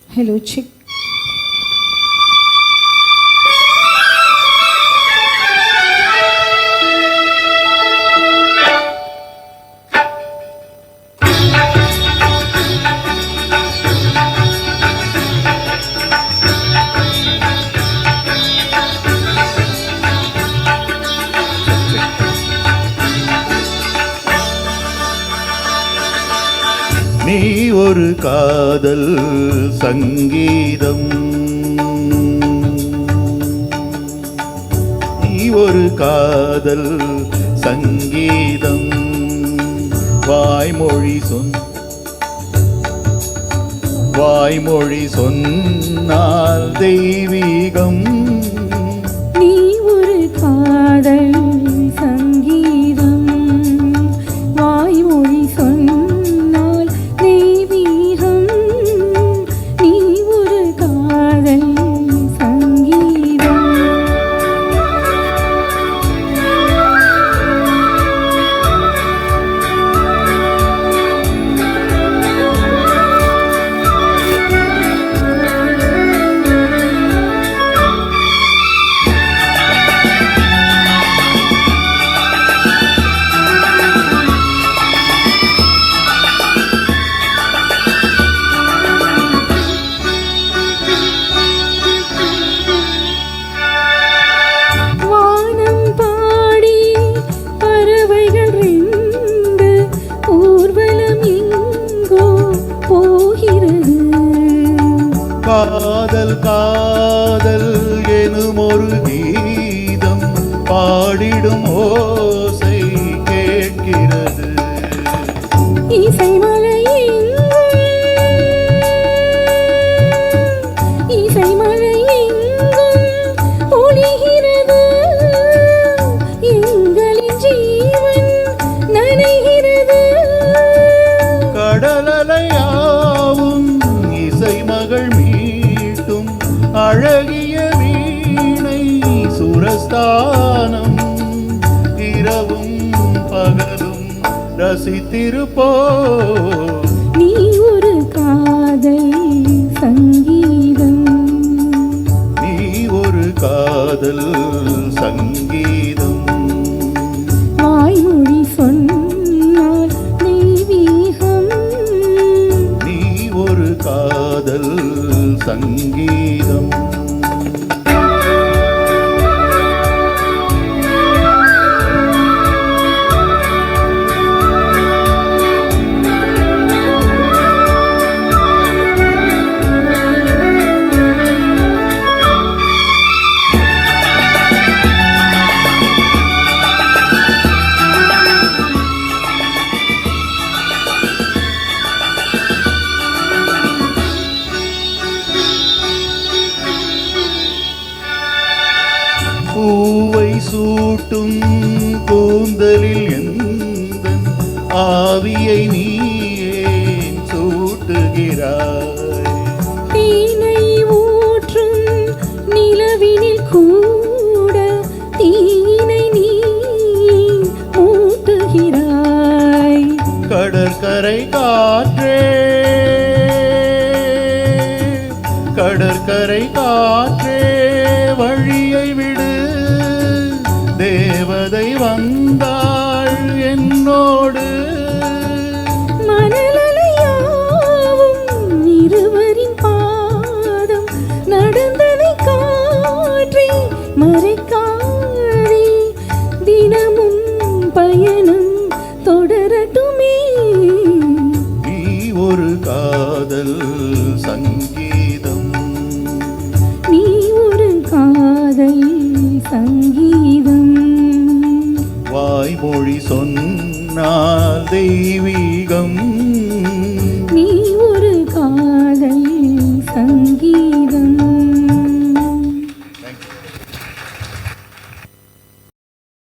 Hello, chick. நீ ஒரு காதல் சங்கீதம், நீ ஒரு காதல் சங்கீதம், வாய்மொழி சொன்னால் தெய்வீகம். நீ ஒரு காதல் சங்கீதம், வாய்மொழி சொன்னால் தெய்வீகம். நீ ஒரு காதல் சங்கீதம். காதல் காதல் எனும் ஒரு கீதம் பாடிடும் ஓசை கேட்கிறது. இசைமலை பொழிகிறது, எங்களின் ஜீவன் நனைகிறது. கடலலையாவும் இசை மகள் மீட்டும் அழகிய வீணை சுரஸ்தானம். இரவும் பகலும் ரசித்திருப்போ. நீ ஒரு காதல் சங்கீதம், நீ ஒரு காதல் சங்கீதம், வாய்மொழி சொன்னால் தெய்வீகம். நீ ஒரு காதல் சங்கீதம். பூவை சூட்டும் கூந்தலில் எந்தன் ஆவியை நீ ஏன் சூட்டுகிறாய்? தேனை ஊற்றும் நிலவினில் கூட தீனை நீ மூட்டுகிறாய். கடற்கரை காற்றே, கடற்கரை காற்றே வழியை விடு. தேவதை வந்தாள் என்னோடு. மணலையாவும் இருவரின் பாதம் நடந்ததை காற்றி மறைக்காதே. தினமும் பயணம் தொடரட்டுமே. நீ ஒரு காதல் சங்கீதம், நீ ஒரு காதல் சங்கீதம், வாய்மொழி சொன்னால் தெய்வீகம்.